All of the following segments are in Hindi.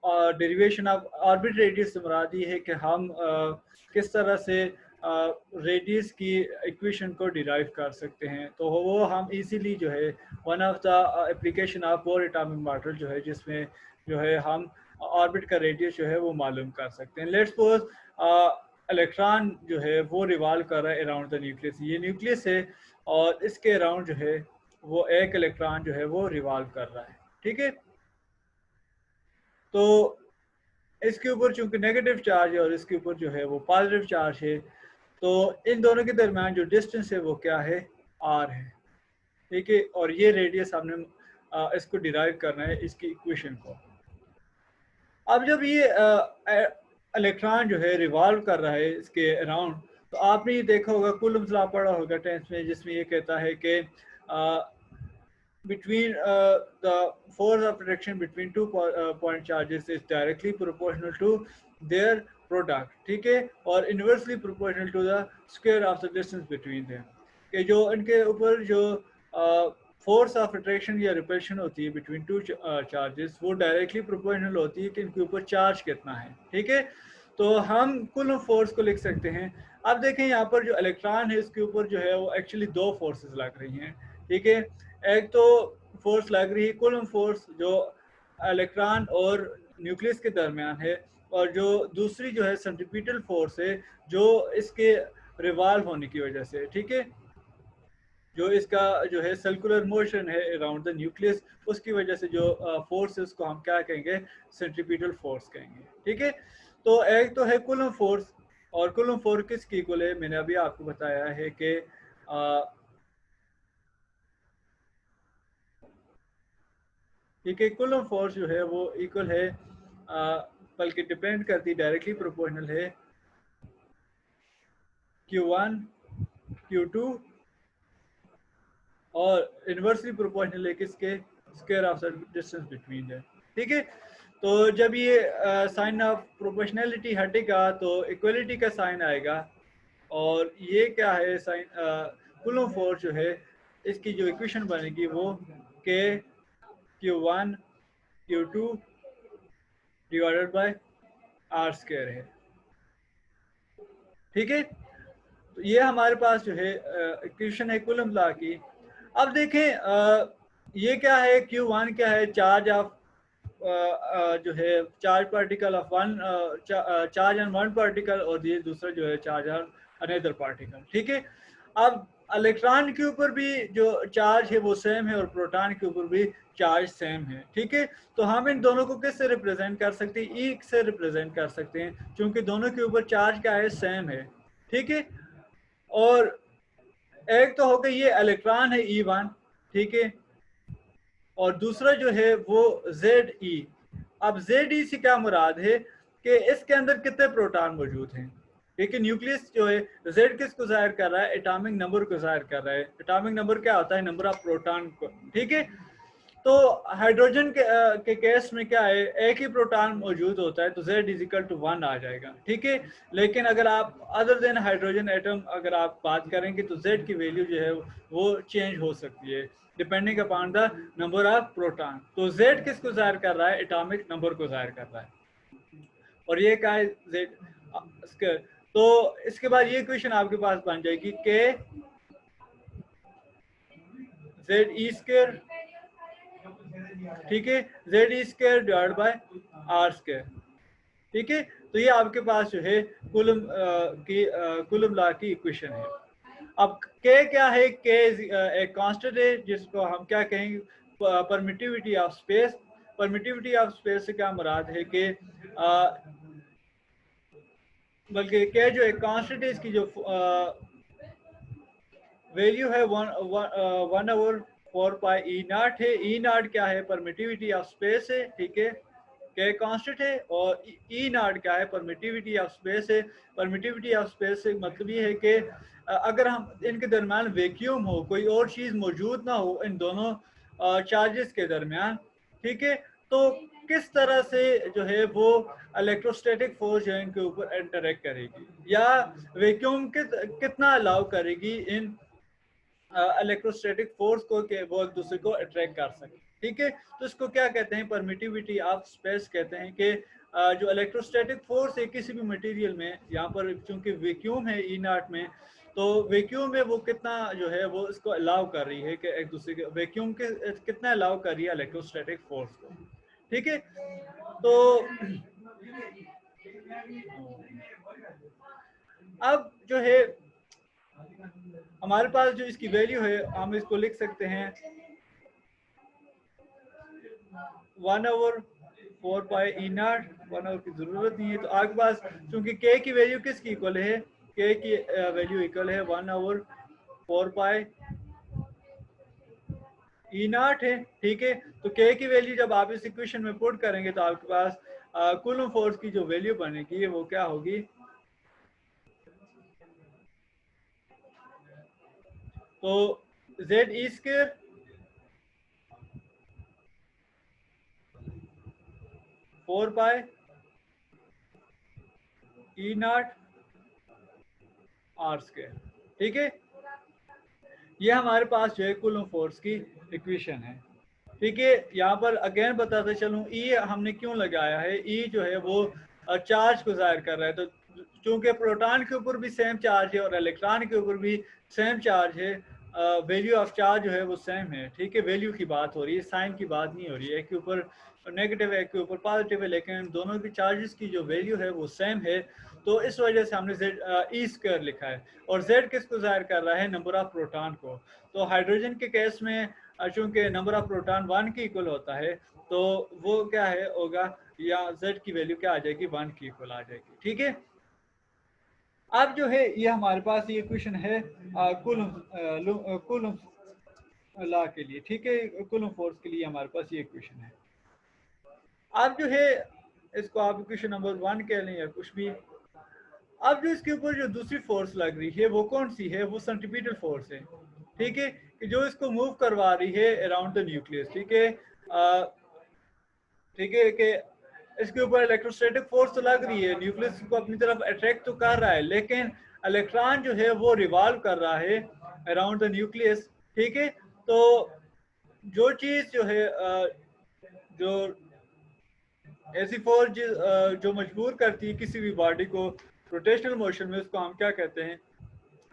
डेरिवेशन ऑफ ऑर्बिट रेडियस से मुराद ये है कि हम किस तरह से रेडियस की इक्वेशन को डिराइव कर सकते हैं। तो वो हम इजीली जो है one of the application of bore atomic model जो है, जिसमें जो है हम ऑर्बिट का रेडियस जो है वो मालूम कर सकते हैं। लेट्स सपोज इलेक्ट्रॉन जो है वो रिवॉल्व कर रहा है अराउंड द न्यूक्लियस। ये न्यूक्लियस है और इसके अराउंड जो है वो एक इलेक्ट्रॉन जो है वो रिवॉल्व कर रहा है, ठीक है। तो इसके ऊपर चूंकि नेगेटिव चार्ज है और इसके ऊपर जो है वो पॉजिटिव चार्ज है, तो इन दोनों के दरमियान जो डिस्टेंस है वो क्या है, आर है, ठीक है। और ये रेडियस हमने इसको डिराइव करना है इसकी इक्वेशन को। अब जब ये इलेक्ट्रॉन जो है रिवॉल्व कर रहा है इसके अराउंड, तो आपने ये देखा होगा, कूलम्स लॉ पढ़ा होगा टेंथ में, जिसमें ये कहता है कि between the force of attraction between two point charges is directly proportional to their product, ठीक है, और inversely proportional to the square of the distance between them। कि जो इनके ऊपर जो फोर्स ऑफ अट्रैक्शन या रिपल्शन होती है बिटवीन टू चार्जेस, वो डायरेक्टली प्रोपोर्शनल होती है कि इनके ऊपर चार्ज कितना है, ठीक है। तो हम कुल फोर्स को लिख सकते हैं। अब देखें यहाँ पर जो इलेक्ट्रॉन है इसके ऊपर जो है वो एक्चुअली दो फोर्सेस लग रही हैं, ठीक है। एक तो फोर्स लग रही है कूलम फोर्स जो इलेक्ट्रॉन और न्यूक्लियस के दरमियान है, और जो दूसरी जो है सेंट्रीपिटल फोर्स है जो इसके रिवॉल्व होने की वजह से, ठीक है, जो इसका जो है सर्कुलर मोशन है अराउंड द न्यूक्लियस, उसकी वजह से जो फोर्स है उसको हम क्या कहेंगे, सेंट्रीपिटल फोर्स कहेंगे, ठीक है। तो एक तो है कूलम फोर्स, और कूलम फोर्स किसकी इक्वल है, मैंने अभी आपको बताया है कि ठीक है, कूलम फोर्स जो है वो इक्वल है, बल्कि डिपेंड करती, डायरेक्टली प्रोपोर्शनल है Q1 Q2, और इन्वर्सली प्रोपोर्शनल है किसके, square of the distance between है, ठीक है। तो जब ये साइन ऑफ प्रोपोर्शनैलिटी हटेगा तो इक्वलिटी का साइन आएगा, और ये क्या है साइन, कूलम फोर्स जो है इसकी जो इक्वेशन बनेगी वो K Q1 Q2 divided by R square है, ठीक है। तो ये हमारे पास जो है इक्वेशन है कूलम लॉ की। अब देखें ये क्या है, Q1 क्या है, चार्ज ऑफ जो है charge particle of one, charge on one particle, और ये दूसरा जो है चार्ज ऑन अनदर पार्टिकल, ठीक है। अब इलेक्ट्रॉन के ऊपर भी जो चार्ज है वो सेम है, और प्रोटॉन के ऊपर भी चार्ज सेम है, ठीक है। तो हम इन दोनों को किससे रिप्रेजेंट कर सकते हैं, ई से रिप्रेजेंट कर सकते हैं, क्योंकि दोनों के ऊपर चार्ज क्या है, सेम है, ठीक है। और एक तो हो गई ये इलेक्ट्रॉन है E1, ठीक है, और दूसरा जो है वो ZE। अब ZE से क्या मुराद है कि इसके अंदर कितने प्रोटॉन मौजूद हैं, ठीक है। न्यूक्लियस जो है Z किसको जाहिर कर रहा है, एटॉमिक नंबर को जाहिर कर रहा है। एटॉमिक नंबर क्या होता है, नंबर ऑफ प्रोटॉन को, ठीक है। तो हाइड्रोजन के केस में क्या है, एक ही प्रोटॉन मौजूद होता है, तो Z इजिकल टू 1 आ जाएगा, ठीक है। लेकिन अगर आप अदर देन हाइड्रोजन एटम अगर आप बात करेंगे तो Z की वैल्यू जो है वो चेंज हो सकती है depending upon the number of proton. तो Z किसको जाहिर कर रहा है, एटॉमिक नंबर को जाहिर कर रहा है, और ये क्या है, Z। तो इसके बाद ये क्वेश्चन आपके पास बन जाएगी कि ZE स्क्वायर, ठीक है, ZE square divide by R square, ठीक है। तो ये आपके पास जो है कूलम की कूलम लॉ की इक्वेशन है। अब K क्या है, K एक कांस्टेंट है जिसको हम क्या कहेंगे, permittivity of space. Permittivity of space से क्या मुराद है कि बल्कि K जो एक कांस्टेंट है, इसकी जो वैल्यू है 1/4 ई नॉट है। ई नॉट क्या है, परमिटिविटी ऑफ स्पेस है, ठीक है, के कांस्टेंट है, और ई नॉट क्या है, परमिटिविटी ऑफ स्पेस है। परमिटिविटी ऑफ स्पेस से मतलब ये है कि अगर हम इनके दरमियान वैक्यूम हो, कोई और चीज़ मौजूद ना हो इन दोनों चार्जेस के दरमियान, ठीक है, तो किस तरह से जो है वो इलेक्ट्रोस्टैटिक फोर्स जो है इनके ऊपर इंटरेक्ट करेगी, या वैक्यूम कितना अलाउ करेगी इन इलेक्ट्रोस्टैटिक फोर्स को कि वो एक दूसरे को अट्रैक्ट कर सके, ठीक है। तो इसको क्या कहते हैं, परमिटिविटी ऑफ स्पेस कहते हैं कि जो इलेक्ट्रोस्टैटिक फोर्स है किसी भी मटेरियल में, यहाँ पर चूंकि वैक्यूम है ई नॉट में, तो वैक्यूम में वो कितना जो है वो इसको अलाउ कर रही है कि एक दूसरे के वैक्यूम के कितना अलाउ कर रही है इलेक्ट्रोस्टैटिक फोर्स को। ठीक है। तो अब जो है हमारे पास जो इसकी वैल्यू है हम इसको लिख सकते हैं 1/4 ई नॉट, 1 आवर की जरूरत नहीं है। तो आपके पास चूंकि के की वैल्यू किसकी इक्वल है, के की वैल्यू इक्वल है 1/4 ई नॉट है। ठीक है। तो के की वैल्यू जब आप इस इक्वेशन में पुट करेंगे तो आपके पास कूलम फोर्स की जो वैल्यू बनेगी वो क्या होगी, तो Z E square 4 E naught R square. ठीक है। ये हमारे पास जो है कूलम फोर्स की इक्वेशन है। ठीक है। यहाँ पर अगेन बताते चलूँ ई हमने क्यों लगाया है, ई जो है वो चार्ज को जाहिर कर रहा है। तो चूंकि प्रोटॉन के ऊपर भी सेम चार्ज है और इलेक्ट्रॉन के ऊपर भी सेम चार्ज है, वैल्यू ऑफ चार्ज जो है वो सेम है। ठीक है। वैल्यू की बात हो रही है, साइन की बात नहीं हो रही है। एक के ऊपर नेगेटिव है, एक के ऊपर पॉजिटिव है, लेकिन दोनों की चार्जेस की जो वैल्यू है वो सेम है। तो इस वजह से हमने जेड ई स्क्वायर लिखा है। और जेड किसको जाहिर कर रहा है, नंबर ऑफ प्रोटॉन को। तो हाइड्रोजन के केस में चूंकि नंबर ऑफ प्रोटॉन 1 के इक्वल होता है, तो वो क्या है होगा, या z की वैल्यू क्या आ जाएगी, 1 की इक्वल आ जाएगी। ठीक है। अब जो है ये हमारे पास ये क्वेश्चन है कूलम लॉ के लिए। ठीक है। कूलम फोर्स के लिए हमारे पास ये क्वेश्चन है। अब जो है इसको आप क्वेश्चन नंबर 1 कह लें या कुछ भी। अब जो इसके ऊपर जो दूसरी फोर्स लग रही है वो कौन सी है, वो सेंट्रीपिटल फोर्स है। ठीक है। कि जो इसको मूव करवा रही है अराउंड द न्यूक्लियस। ठीक है। ठीक है कि इसके ऊपर इलेक्ट्रोस्टैटिक फोर्स तो लग रही है, न्यूक्लियस को अपनी तरफ अट्रैक्ट तो कर रहा है, लेकिन इलेक्ट्रॉन जो है वो रिवॉल्व कर रहा है अराउंड द न्यूक्लियस। ठीक है। तो जो चीज जो है जो ऐसी फोर्स जो मजबूर करती है किसी भी बॉडी को रोटेशनल मोशन में, उसको हम क्या कहते हैं,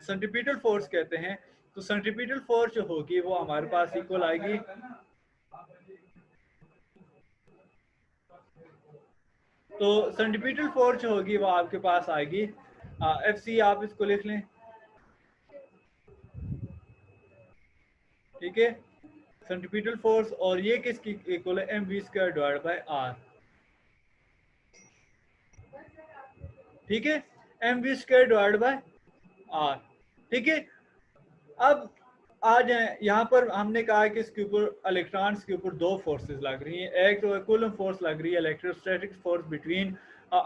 सेंट्रीपिटल फोर्स कहते हैं। तो सेंट्रीपिटल फोर्स जो होगी वो हमारे पास इक्वल आएगी तो सेंट्रीपिटल फोर्स जो होगी वो आपके पास आएगी एफ सी, आप इसको लिख लें। ठीक है। सेंट्रीपिटल फोर्स, और ये किसकी इक्वल है, M V square divide by R. ठीक है। M V square divide by R. ठीक है। अब आ जाए यहाँ पर, हमने कहा कि इसके ऊपर इलेक्ट्रॉन्स के ऊपर दो फोर्सेस लग रही हैं। एक तो कूलम फोर्स लग रही है, electrostatic force between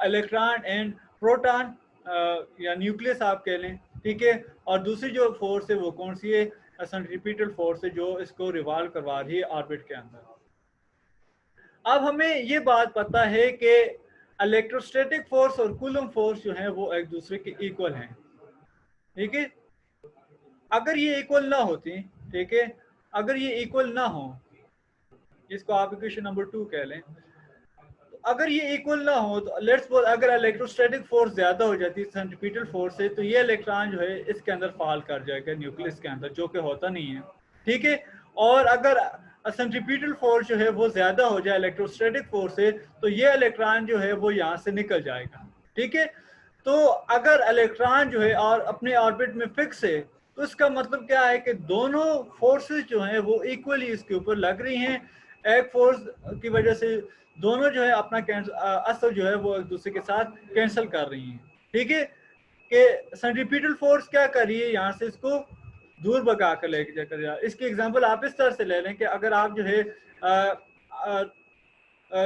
electron and proton या न्यूक्लियस आप कह लें। ठीक है। और दूसरी जो फोर्स है वो कौन सी है, सेंट्रीपिटल फोर्स है, जो इसको रिवॉल्व करवा रही है ऑर्बिट के अंदर। अब हमें ये बात पता है कि इलेक्ट्रोस्टैटिक फोर्स और कूलम फोर्स जो है वो एक दूसरे के इक्वल हैं। ठीक है। अगर ये इक्वल ना होती, ठीक है, अगर ये इक्वल ना हो, जिसको आप इक्वेशन नंबर 2 कह लें, तो अगर ये इक्वल ना हो तो लेट्स सपोज अगर इलेक्ट्रोस्टैटिक फोर्स ज्यादा हो जाती है सेंट्रीपिटल फोर्स से, तो ये इलेक्ट्रॉन जो है इसके अंदर फॉल कर जाएगा न्यूक्लियस के अंदर, जो कि होता नहीं है। ठीक है। और अगर सेंट्रीपिटल फोर्स जो है वो ज्यादा हो जाए इलेक्ट्रोस्टैटिक फोर्स से, तो ये इलेक्ट्रॉन जो है वो यहाँ से निकल जाएगा। ठीक है। तो अगर इलेक्ट्रॉन जो है और अपने ऑर्बिट में फिक्स है, तो इसका मतलब क्या है कि दोनों फोर्सेस जो हैं वो इक्वली इसके ऊपर लग रही हैं। एक फोर्स की वजह से दोनों जो है अपना असर जो है वो एक दूसरे के साथ कैंसिल कर रही हैं। ठीक है। कि सेंट्रीपिटल फोर्स क्या कर रही है, यहाँ से इसको दूर भगा कर लेके जाकर जा। इसकी एग्जांपल आप इस तरह से ले लें कि अगर आप जो है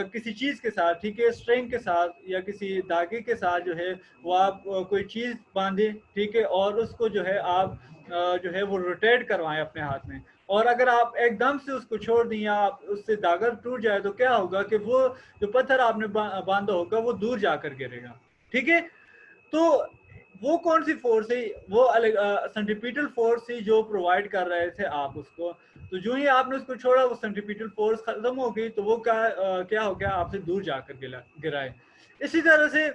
किसी चीज के साथ, ठीक है, स्ट्रिंग के साथ या किसी धागे के साथ जो है वो आप कोई चीज बांधे, ठीक है, और उसको जो है आप जो है वो रोटेट करवाएं अपने हाथ में, और अगर आप एकदम से उसको छोड़ दें या आप उससे धागा टूट जाए, तो क्या होगा कि वो जो पत्थर आपने बांधा होगा वो दूर जाकर गिरेगा। ठीक है। तो वो कौन सी फोर्स है, वो सेंट्रीपिटल फोर्स थी जो प्रोवाइड कर रहे थे आप उसको। तो जो ही आपने उसको छोड़ा वो सेंट्रीपिटल फोर्स खत्म हो गई, तो वो क्या हो गया, आपसे दूर जाकर गिराए। इसी तरह से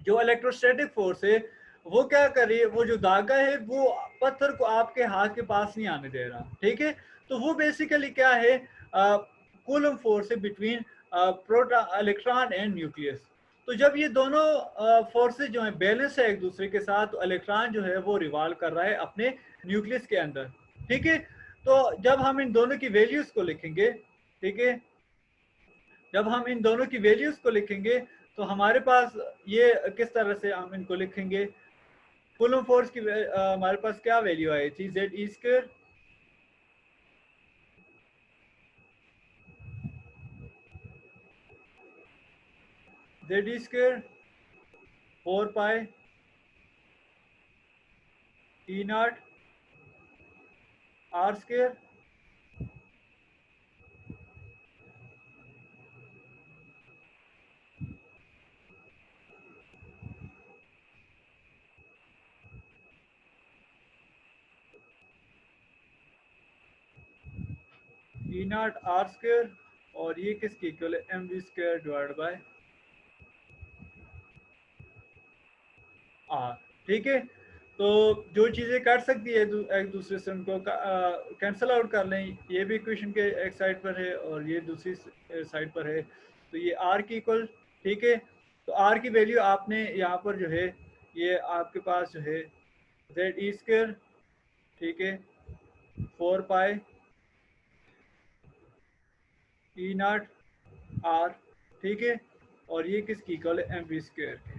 जो इलेक्ट्रोस्टैटिक फोर्स है वो क्या कर रही है, वो जो धागा है वो पत्थर को आपके हाथ के पास नहीं आने दे रहा, ठीक है। तो वो बेसिकली क्या है, कूलम फोर्स है between proton electron and nucleus. तो जब ये दोनों फोर्सेज जो है बैलेंस है एक दूसरे के साथ, तो इलेक्ट्रॉन जो है वो रिवॉल्व कर रहा है अपने न्यूक्लियस के अंदर, ठीक है। तो जब हम इन दोनों की वैल्यूज को लिखेंगे, ठीक है, जब हम इन दोनों की वैल्यूज को लिखेंगे तो हमारे पास ये किस तरह से हम इनको लिखेंगे, कूलम फोर्स की हमारे पास क्या वैल्यू आई थी, Z E square, Z E square 4 pi E naught R square, E naught R square, और ये किसकी इक्वल है, M V square divide by R, ठीक है। तो जो चीज़ें कर सकती है एक दूसरे से उनको कैंसिल आउट कर लें, ये भी इक्वेशन के एक साइड पर है और ये दूसरी साइड पर है, तो ये आर की इक्वल, ठीक है। तो आर की वैल्यू आपने यहाँ पर जो है, ये आपके पास जो है जेड ई स्क्वायर, ठीक है, 4 पाई ई नॉट आर, ठीक है, और ये किसकी इक्वल है, एम वी स्क्वायर के,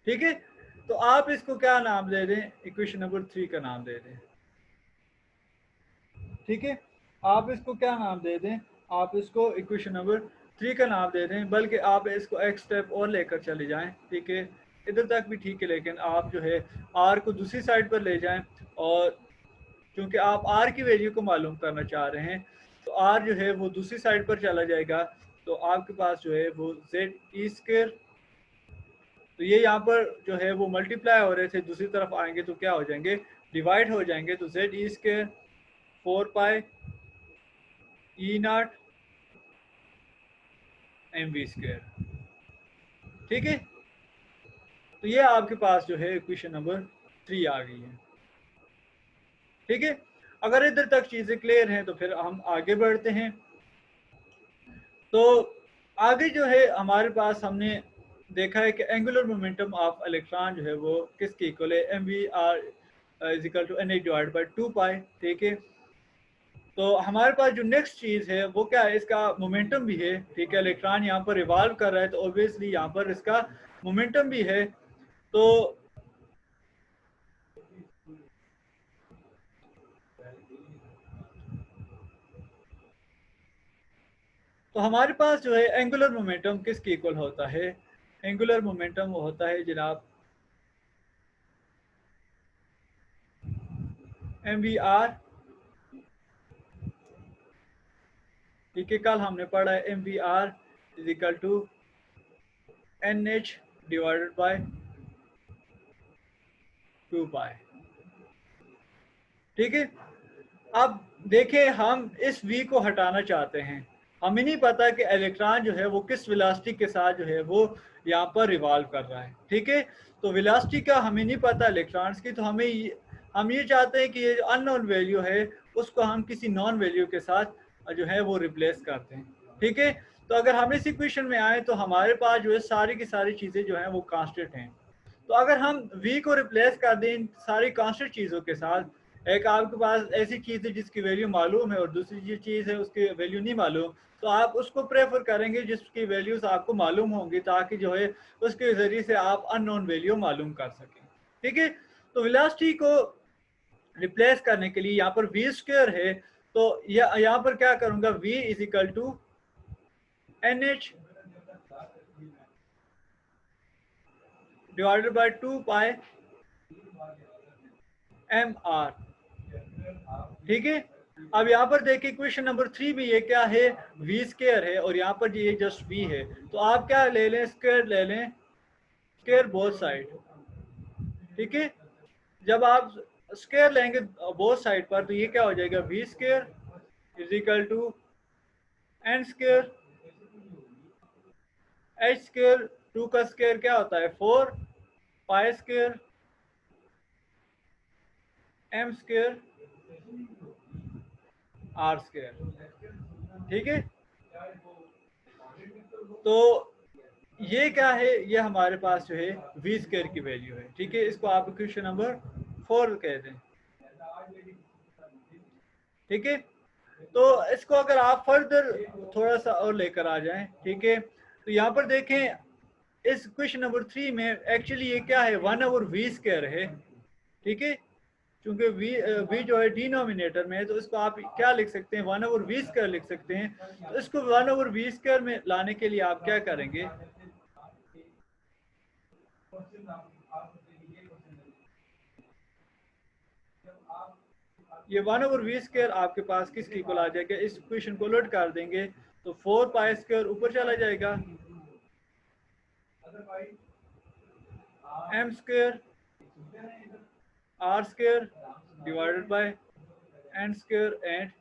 ठीक है। तो आप इसको क्या नाम दे दें, इक्वेशन नंबर 3 का नाम दे दें, ठीक है। आप इसको क्या नाम दे दें, आप इसको इक्वेशन नंबर 3 का नाम दे दें, बल्कि आप इसको एक स्टेप और लेकर चले जाएं, ठीक है, इधर तक भी ठीक है, लेकिन आप जो है आर को दूसरी साइड पर ले जाएं, और क्योंकि आप आर की वैल्यू को मालूम करना चाह रहे हैं, तो आर जो है वो दूसरी साइड पर चला जाएगा, तो आपके पास जो है वो जेड ई स्क्वायर, तो ये यहाँ पर जो है वो मल्टीप्लाई हो रहे थे, दूसरी तरफ आएंगे तो क्या हो जाएंगे, डिवाइड हो जाएंगे, तो Z E square 4 pi E naught M V square, ठीक है। तो ये आपके पास जो है इक्वेशन नंबर 3 आ गई है, ठीक है। अगर इधर तक चीजें क्लियर हैं तो फिर हम आगे बढ़ते हैं। तो आगे जो है हमारे पास हमने देखा है कि एंगुलर मोमेंटम ऑफ इलेक्ट्रॉन जो है वो किसके इक्वल है, M V R is equal to N H divide by 2 pi, ठीक है। तो हमारे पास जो नेक्स्ट चीज है वो क्या है, इसका मोमेंटम भी है, ठीक है। इलेक्ट्रॉन यहाँ पर रिवॉल्व कर रहा है, तो ऑब्वियसली यहाँ पर इसका मोमेंटम भी है। तो हमारे पास जो है एंगुलर मोमेंटम किसके इक्वल होता है, एंगुलर मोमेंटम होता है जनाब एम वी आर, ठीक है। कल हमने पढ़ा है M V R is equal to N H divided by 2 pi, ठीक है। अब देखें, हम इस v को हटाना चाहते हैं, हमें नहीं पता कि इलेक्ट्रॉन जो है वो किस वेलोसिटी के साथ जो है वो यहाँ पर रिवॉल्व कर रहा है, ठीक है। तो वेलोसिटी का हमें नहीं पता इलेक्ट्रॉन्स की, तो हम ये चाहते हैं कि ये जो अननोन वैल्यू है उसको हम किसी नॉन वैल्यू के साथ जो है वो रिप्लेस करते हैं, ठीक है। तो अगर हम इस इक्वेशन में आए तो हमारे पास जो है सारी की सारी चीज़ें जो हैं वो कांस्टेंट हैं। तो अगर हम v को रिप्लेस कर दें इन सारी कांस्टेंट चीज़ों के साथ, एक आपके पास ऐसी चीज़ है जिसकी वैल्यू मालूम है और दूसरी जो चीज़ है उसकी वैल्यू नहीं मालूम, तो आप उसको प्रेफर करेंगे जिसकी वैल्यूज आपको मालूम होंगी, ताकि जो है उसके ज़रिए से आप अननोन वैल्यू मालूम कर सकें, ठीक है। तो वेलोसिटी को रिप्लेस करने के लिए यहाँ पर v स्क्वायर है, तो यहाँ पर क्या करूँगा, v is equal to N H divided by 2 pi M R, ठीक है। अब यहाँ पर देखिए क्वेश्चन नंबर 3 में ये क्या है, v स्क्वायर है, और यहाँ पर ये जस्ट v है, तो आप क्या ले लें, स्क्वायर ले लें, स्क्वायर बोथ साइड, ठीक है। जब आप स्क्वायर लेंगे बोथ साइड पर तो ये क्या हो जाएगा, V square is equal to N square H square, 2 का स्क्वायर क्या होता है 4 pi square M square R square, ठीक है। तो ये क्या है, ये हमारे पास जो है वी स्क्वायर की वैल्यू है, ठीक है। इसको आप इक्वेशन नंबर 4 कहते हैं, ठीक है। तो इसको अगर आप फर्दर थोड़ा सा और लेकर आ जाएं, ठीक है, तो यहाँ पर देखें इस क्वेश्चन नंबर 3 में एक्चुअली ये क्या है 1/v² है, ठीक है। क्योंकि v जो है डिनोमिनेटर में है तो इसको आप क्या लिख सकते हैं 1/v² लिख सकते हैं। तो इसको 1/v² में लाने के लिए आप क्या करेंगे, ये 1/v² आपके पास किसकी इक्वल आ जाएगा, इस इक्वेशन को उलट कर देंगे तो 4 पाई स्क्वायर ऊपर चला जाएगा M square R square divided by N square and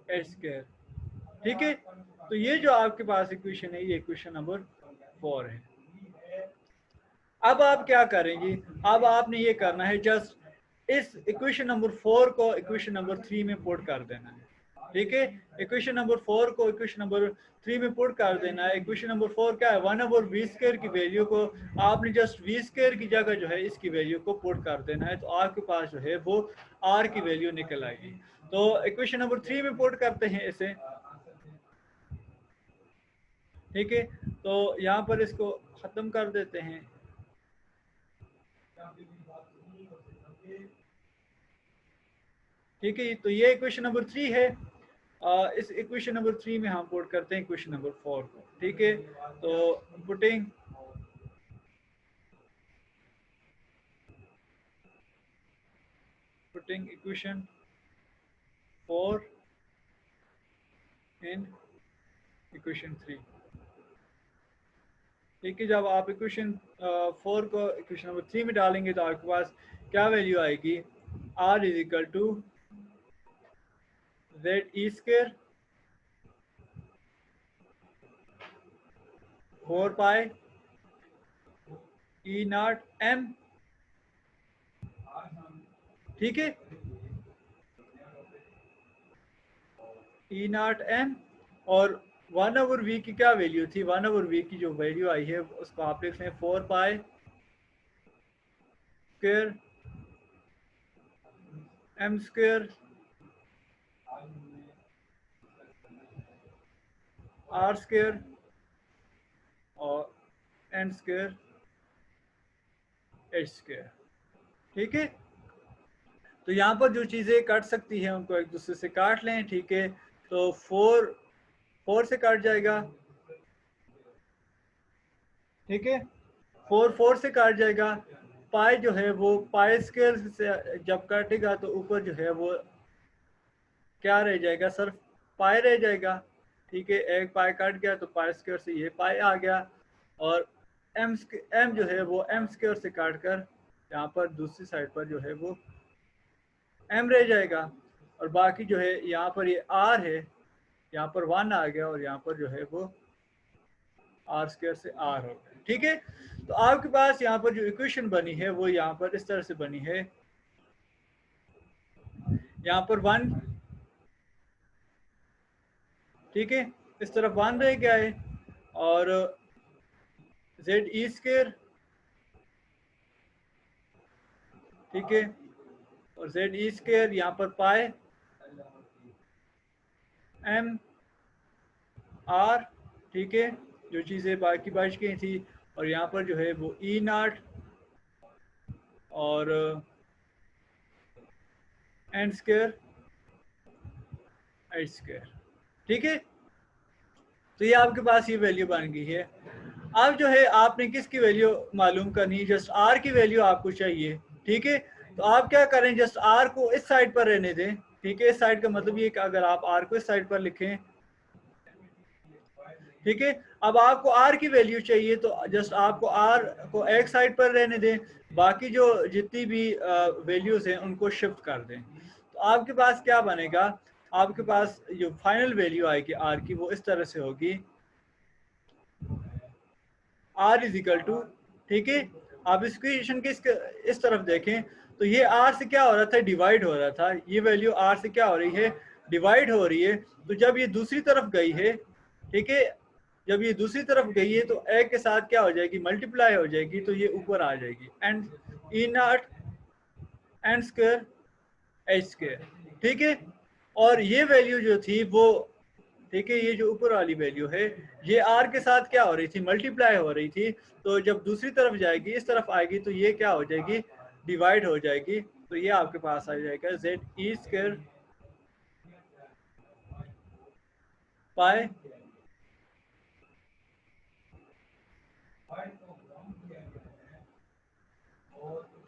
H square, ठीक है। तो ये जो आपके पास इक्वेशन है ये इक्वेशन नंबर 4 है। अब आप क्या करेंगे, अब आपने ये करना है जस्ट इस इक्वेशन नंबर 4 को इक्वेशन नंबर 3 में पुट कर देना है, ठीक है। इक्वेशन नंबर 4 को इक्वेशन नंबर 3 में पुट कर देना है। इक्वेशन नंबर 4 क्या है 1/v² की वैल्यू को आपने जस्ट v² की जगह जो है इसकी वैल्यू को पुट कर देना है, तो आपके पास जो है वो r की वैल्यू निकल आएगी। तो इक्वेशन नंबर 3 में पुट करते हैं इसे, ठीक है। तो यहाँ पर इसको खत्म कर देते हैं, ठीक है। तो ये इक्वेशन नंबर 3 है। इस इक्वेशन नंबर 3 में हम पुट करते हैं इक्वेशन नंबर 4 को, ठीक है। तो पुटिंग इक्वेशन 4 इन इक्वेशन 3, ठीक है। जब आप इक्वेशन 4 को इक्वेशन नंबर 3 में डालेंगे तो आपके पास क्या वैल्यू आएगी, r is equal to z² 4 pi E0 m, ठीक है। E0 m और 1/v की क्या वैल्यू थी, 1/v की जो वैल्यू आई है उसको आप लिख लें 4 pi square m square r square और n स्क्वायर h स्क्वायर, ठीक है। तो यहाँ पर जो चीज़ें कट सकती हैं उनको एक दूसरे से काट लें, ठीक है। तो 4 से कट जाएगा, ठीक है। 4 से काट जाएगा, पाई जो है वो पाई स्क्वायर से जब काटेगा तो ऊपर जो है वो क्या रह जाएगा, सिर्फ पाई रह जाएगा, ठीक है। एक पाई कट गया तो पाई स्क्वायर से ये पाई आ गया और एम जो है वो एम स्क्वायर से काट कर यहाँ पर दूसरी साइड पर जो है वो एम रह जाएगा और बाकी जो है यहाँ पर ये आर है, यहाँ पर 1 आ गया और यहाँ पर जो है वो आर स्क्वायर से आर हो गया, ठीक है। तो आपके पास यहाँ पर जो इक्वेशन बनी है वो यहाँ पर इस तरह से बनी है, यहाँ पर 1, ठीक है, इस तरफ 1 रह गया है और z² ठीक है, और z² यहाँ पर पाई m r, ठीक है, जो चीज़ें बाकी बच गई थी, और यहाँ पर जो है वो E0 और n² h², ठीक है। तो ये आपके पास ये वैल्यू बन गई है। अब जो है आपने किसकी वैल्यू मालूम करनी है, जस्ट r की वैल्यू आपको चाहिए, ठीक है। तो आप क्या करें, जस्ट r को इस साइड पर रहने दें, ठीक है। इस साइड का मतलब ये कि अगर आप r को इस साइड पर लिखें ठीक है। अब आपको आर की वैल्यू चाहिए तो जस्ट आपको आर को एक साइड पर रहने दें, बाकी जो जितनी भी वैल्यूज हैं उनको शिफ्ट कर दें। तो आपके पास क्या बनेगा, आपके पास जो फाइनल वैल्यू आएगी आर की वो इस तरह से होगी, आर इज इक्वल टू, ठीक है। आप इस इक्वेशन के इस तरफ देखें तो ये आर से क्या हो रहा था, डिवाइड हो रहा था। ये वैल्यू आर से क्या हो रही है, डिवाइड हो रही है। तो जब ये दूसरी तरफ गई है, ठीक है, जब ये दूसरी तरफ गई है तो ए के साथ क्या हो जाएगी, मल्टीप्लाई हो जाएगी, तो ये ऊपर आ जाएगी, and E not an square H square, ठीक है। और ये वैल्यू जो थी वो, ठीक है, ये जो ऊपर वाली वैल्यू है ये आर के साथ क्या हो रही थी, मल्टीप्लाई हो रही थी। तो जब दूसरी तरफ जाएगी, इस तरफ आएगी, तो ये क्या हो जाएगी, डिवाइड हो जाएगी। तो ये आपके पास आ जाएगा जेड ई स्क्वायर पाई,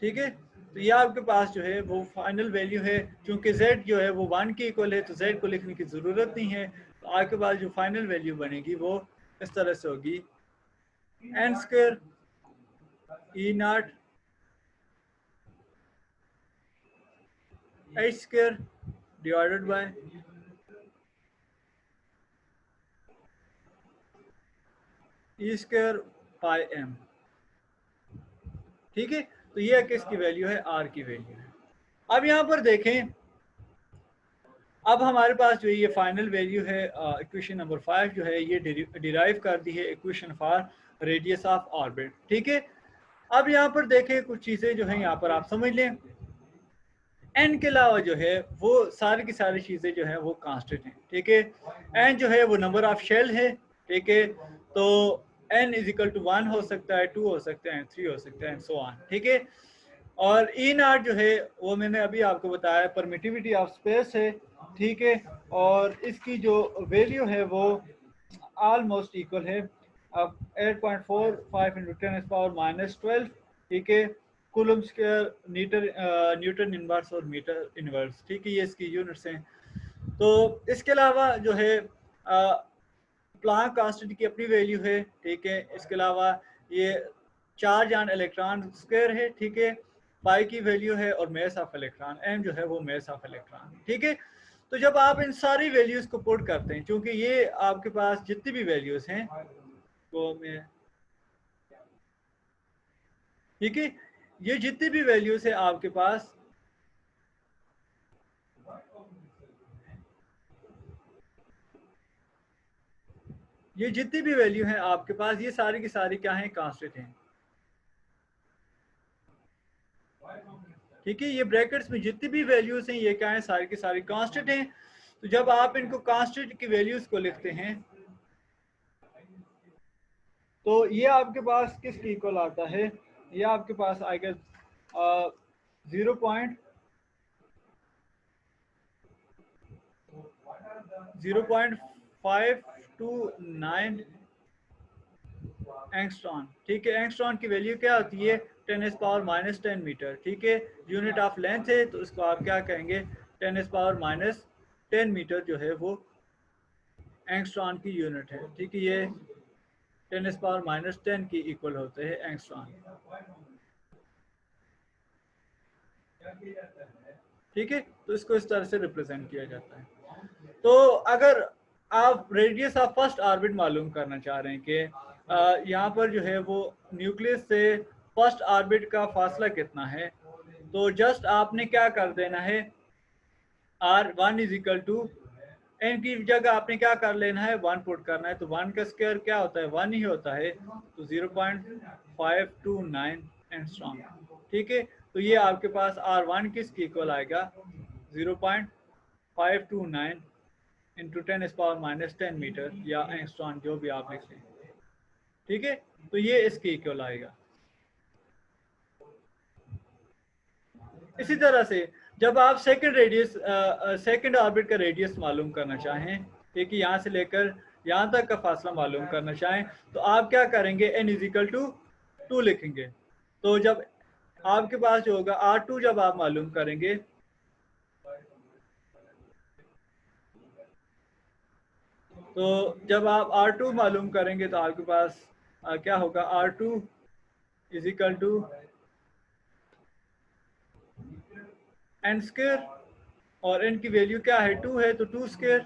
ठीक है। तो ये आपके पास जो है वो फाइनल वैल्यू है। चूंकि z जो है वो 1 के इक्वल है तो z को लिखने की ज़रूरत नहीं है। तो आपके पास जो फाइनल वैल्यू बनेगी वो इस तरह से होगी, N square E naught H square divided by E square pi M, ठीक है। तो ये किसकी वैल्यू है, आर की वैल्यू है। अब यहाँ पर देखें, अब हमारे पास जो ये फाइनल वैल्यू है इक्वेशन नंबर 5 जो है ये डिराइव कर दी है equation for radius of orbit, ठीक है। अब यहाँ पर देखें कुछ चीजें जो है यहाँ पर आप समझ लें, एन के अलावा जो है वो सारी की सारी चीजें जो है वो कांस्टेंट हैं, ठीक है। एन जो है वो नंबर ऑफ शेल है, ठीक है। तो एन इज इक्वल टू 1 हो सकता है, 2 हो सकता है, 3 हो सकता है, एंड सो ऑन, ठीक है। और ई नॉट जो है वो मैंने अभी आपको बताया परमिटिविटी ऑफ स्पेस है, ठीक है। और इसकी जो वैल्यू है वो ऑलमोस्ट इक्वल है, अब 8.45 इंटू 10⁻⁻12, ठीक है, coulomb square metre newton inverse और मीटर इनवर्स, ठीक है, ये इसकी यूनिट्स हैं। तो इसके अलावा जो है प्लांक कांस्टेंट की अपनी वैल्यू है, ठीक है। इसके अलावा ये चार्ज ऑन इलेक्ट्रॉन स्क्वायर है, ठीक है, पाई की वैल्यू है, और मास ऑफ इलेक्ट्रॉन एम जो है वो मास ऑफ इलेक्ट्रॉन, ठीक है। तो जब आप इन सारी वैल्यूज को पुट करते हैं, क्योंकि ये आपके पास जितनी भी वैल्यूज हैं तो मैं, ठीक है, ये जितनी भी वैल्यूज है आपके पास, ये जितनी भी वैल्यू है आपके पास, ये सारी की सारी क्या है, कांस्टेंट हैं, ठीक है। ये ब्रैकेट्स में जितनी भी वैल्यूज हैं ये क्या है, सारी की सारी कांस्टेंट हैं। तो जब आप इनको कांस्टेंट की वैल्यूज को लिखते हैं तो ये आपके पास किसके इक्वल आता है, ये आपके पास आएगा 0.529 एंगस्ट्रॉन, ठीक है। एंगस्ट्रॉन की वैल्यू क्या होती है, 10⁻⁻10 मीटर, ठीक है। यूनिट ऑफ लेंथ है तो इसको आप क्या कहेंगे, 10⁻⁻10 मीटर जो है वो एंगस्ट्रॉन की यूनिट है, ठीक है। ये 10⁻⁻10 की इक्वल होते हैं एंगस्ट्रॉन, ठीक है। तो इसको इस तरह से रिप्रेजेंट किया जाता है। तो अगर आप रेडियस ऑफ फर्स्ट ऑर्बिट मालूम करना चाह रहे हैं कि यहाँ पर जो है वो न्यूक्लियस से फर्स्ट ऑर्बिट का फासला कितना है, तो जस्ट आपने क्या कर देना है, R1 is equal to N की जगह आपने क्या कर लेना है, 1 पुट करना है। तो 1 का स्क्वायर क्या होता है, 1 ही होता है, तो 0.529 एंगस्ट्रॉम, ठीक है। तो ये आपके पास R1 किसकी इक्वल आएगा, 0.529 इंटू 10⁻⁻10 मीटर या एंगस्ट्रॉन, जो भी आप लिख लें, ठीक है। तो ये इसके इक्वल आएगा। इसी तरह से जब आप सेकंड ऑर्बिट का रेडियस मालूम करना चाहें, ठीक है, यहाँ से लेकर यहाँ तक का फासला मालूम करना चाहें, तो आप क्या करेंगे, n इज इक्वल टू 2 लिखेंगे। तो जब आपके पास जो होगा R2 जब आप मालूम करेंगे, तो जब आप R2 मालूम करेंगे तो आपके पास क्या होगा, R2 is equal to n square, और n की वैल्यू क्या है, 2 है, तो 2 स्क्वायर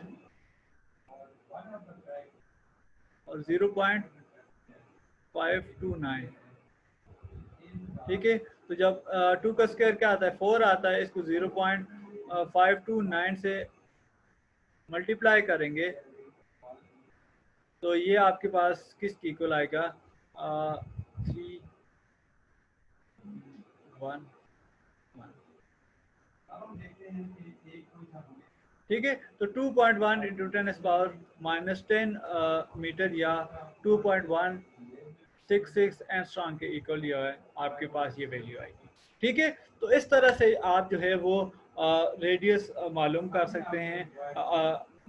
और 0.529। ठीक है, तो जब 2 का स्क्वायर क्या आता है, 4 आता है, इसको 0.529 से मल्टीप्लाई करेंगे तो ये आपके पास किसके इक्वल आएगा, 3 1 1। ठीक है, तो 2.1 इंटू 10⁻⁻10 मीटर या 2.166 एंगस्ट्रॉम के इक्वल जो है आपके पास ये वैल्यू आएगी। ठीक है, तो इस तरह से आप जो है वो रेडियस मालूम कर सकते हैं।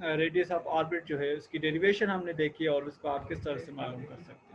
रेडियस ऑफ ऑर्बिट जो है उसकी डेरिवेशन हमने देखी है और उसको आप किस तरह से मालूम कर सकते हैं।